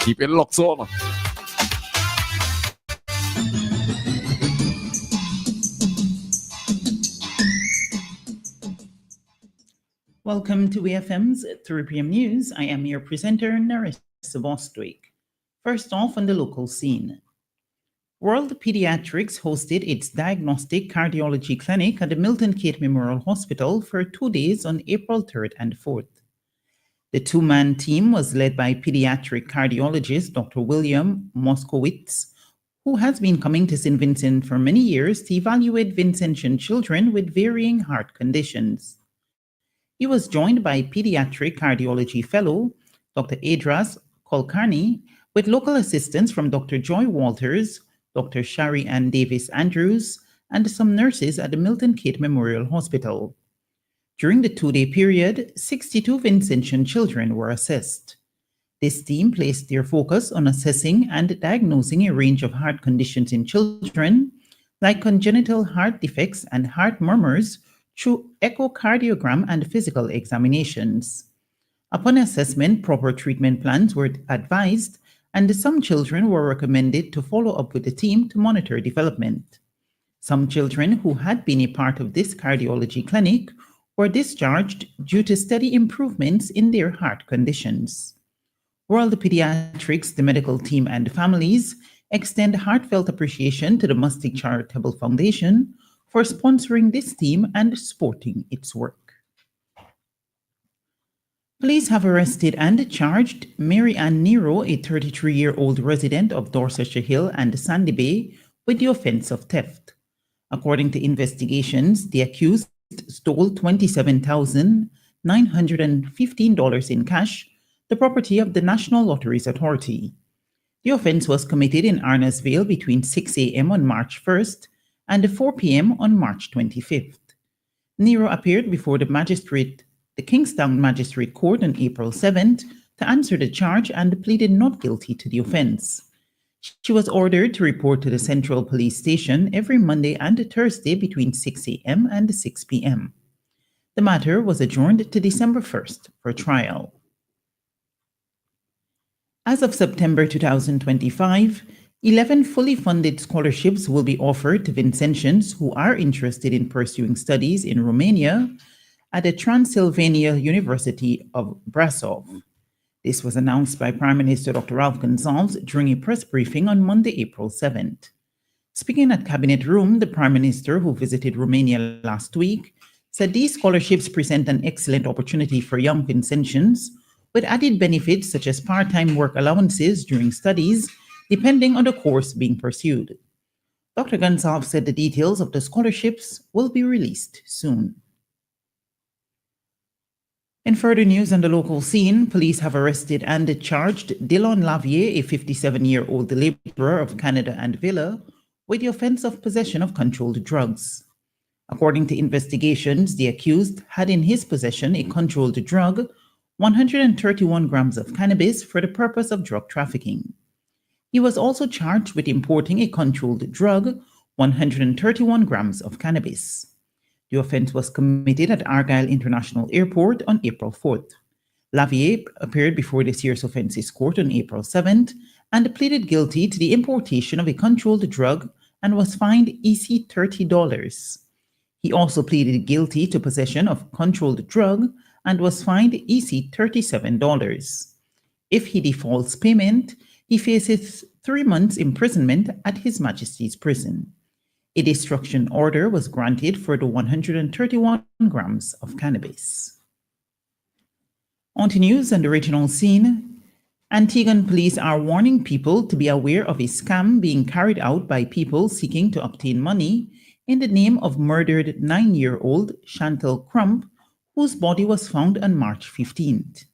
Keep it locked on. Welcome to AFM's 3 p.m. News. I am your presenter, Narissa Bostwick. First off, on the local scene. World Pediatrics hosted its diagnostic cardiology clinic at the Milton Kate Memorial Hospital for 2 days on April 3rd and 4th. The two-man team was led by pediatric cardiologist Dr. William Moskowitz, who has been coming to St. Vincent for many years to evaluate Vincentian children with varying heart conditions. He was joined by pediatric cardiology fellow Dr. Adras Kolkarni, with local assistance from Dr. Joy Walters, Dr. Shari Ann Davis Andrews, and some nurses at the Milton Kate Memorial Hospital. During the 2-day period, 62 Vincentian children were assessed. This team placed their focus on assessing and diagnosing a range of heart conditions in children, like congenital heart defects and heart murmurs, through echocardiogram and physical examinations. Upon assessment, proper treatment plans were advised, and some children were recommended to follow up with the team to monitor development. Some children who had been a part of this cardiology clinic were discharged due to steady improvements in their heart conditions. World Pediatrics, the medical team, and families extend heartfelt appreciation to the Mustig Charitable Foundation for sponsoring this team and supporting its work. Police have arrested and charged Mary Ann Nero, a 33-year-old resident of Dorsetshire Hill and Sandy Bay, with the offense of theft. According to investigations, the accused stole $27,915 in cash, the property of the National Lotteries Authority. The offense was committed in Arnasvale between 6 a.m. on March 1st and 4 p.m. on March 25th. Nero appeared before the Kingstown Magistrate Court on April 7th to answer the charge and pleaded not guilty to the offense. She was ordered to report to the Central Police Station every Monday and Thursday between 6 a.m. and 6 p.m. The matter was adjourned to December 1st for trial. As of September 2025, 11 fully funded scholarships will be offered to Vincentians who are interested in pursuing studies in Romania at the Transylvania University of Brasov. This was announced by Prime Minister Dr. Ralph Gonsalves during a press briefing on Monday, April 7th. Speaking at Cabinet Room, the Prime Minister, who visited Romania last week, said these scholarships present an excellent opportunity for young Vincentians, with added benefits such as part-time work allowances during studies, depending on the course being pursued. Dr. Gonsalves said the details of the scholarships will be released soon. In further news on the local scene, police have arrested and charged Dillon Lavier, a 57-year-old laborer of Canada and Villa, with the offense of possession of controlled drugs. According to investigations, the accused had in his possession a controlled drug, 131 grams of cannabis, for the purpose of drug trafficking. He was also charged with importing a controlled drug, 131 grams of cannabis. The offense was committed at Argyle International Airport on April 4th. Lavier appeared before the Serious Offences Court on April 7th and pleaded guilty to the importation of a controlled drug and was fined EC $30. He also pleaded guilty to possession of controlled drug and was fined EC $37. If he defaults payment, he faces 3 months imprisonment at His Majesty's prison. A destruction order was granted for the 131 grams of cannabis. On to news on the regional scene. Antiguan police are warning people to be aware of a scam being carried out by people seeking to obtain money in the name of murdered 9-year-old Chantal Crump, whose body was found on March 15th.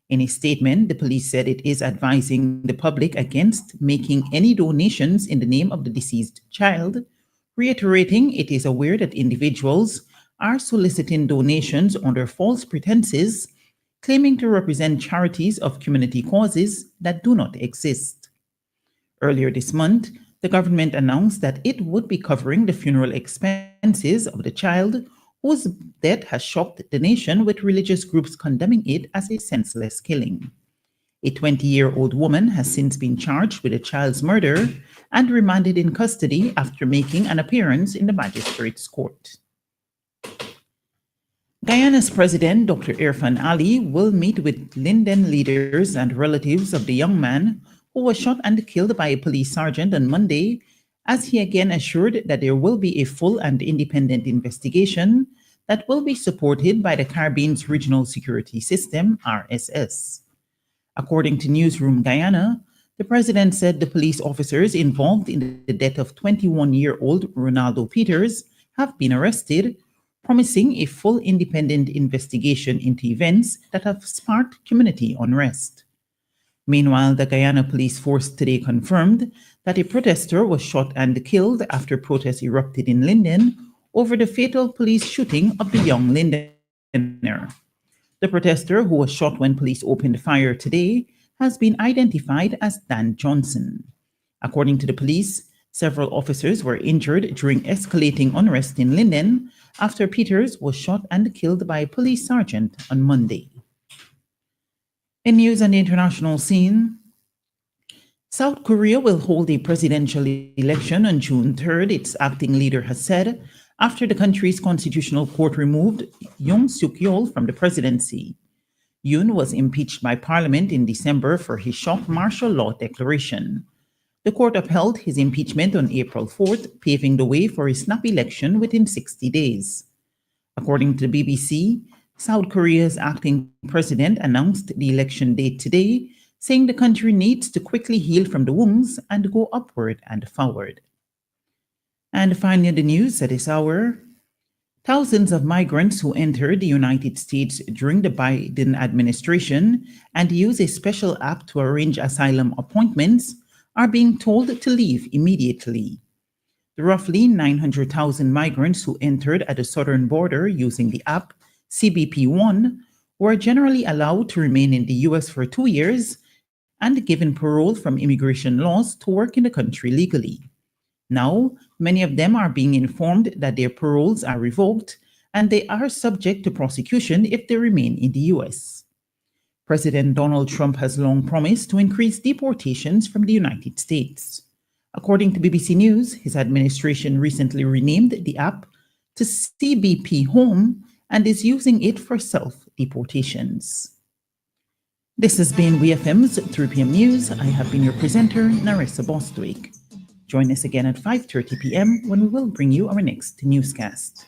In a statement, the police said it is advising the public against making any donations in the name of the deceased child, reiterating it is aware that individuals are soliciting donations under false pretenses, claiming to represent charities of community causes that do not exist. Earlier this month, the government announced that it would be covering the funeral expenses of the child whose death has shocked the nation, with religious groups condemning it as a senseless killing. A 20-year-old woman has since been charged with a child's murder and remanded in custody after making an appearance in the magistrate's court. Guyana's President, Dr. Irfan Ali, will meet with Linden leaders and relatives of the young man who was shot and killed by a police sergeant on Monday, as he again assured that there will be a full and independent investigation that will be supported by the Caribbean's Regional Security System, RSS. According to Newsroom Guyana, the president said the police officers involved in the death of 21-year-old Ronaldo Peters have been arrested, promising a full independent investigation into events that have sparked community unrest. Meanwhile, the Guyana Police Force today confirmed that a protester was shot and killed after protests erupted in Linden over the fatal police shooting of the young Lindener. The protester, who was shot when police opened fire today, has been identified as Dan Johnson. According to the police, several officers were injured during escalating unrest in Linden after Peters was shot and killed by a police sergeant on Monday. In news on the international scene, South Korea will hold a presidential election on June 3rd, its acting leader has said, after the country's constitutional court removed Yoon Suk-yeol from the presidency. Yoon was impeached by Parliament in December for his shock martial law declaration. The court upheld his impeachment on April 4th, paving the way for a snap election within 60 days. According to the BBC, South Korea's acting president announced the election date today, saying the country needs to quickly heal from the wounds and go upward and forward. And finally, the news at this hour. Thousands of migrants who entered the United States during the Biden administration and use a special app to arrange asylum appointments are being told to leave immediately. The roughly 900,000 migrants who entered at the southern border using the app CBP One were generally allowed to remain in the U.S. for 2 years and given parole from immigration laws to work in the country legally. Now, many of them are being informed that their paroles are revoked and they are subject to prosecution if they remain in the U.S. President Donald Trump has long promised to increase deportations from the United States. According to BBC News, his administration recently renamed the app to CBP Home and is using it for self-deportations. This has been WeFM's 3 p.m. News. I have been your presenter, Narissa Bostwick. Join us again at 5:30 p.m. when we will bring you our next newscast.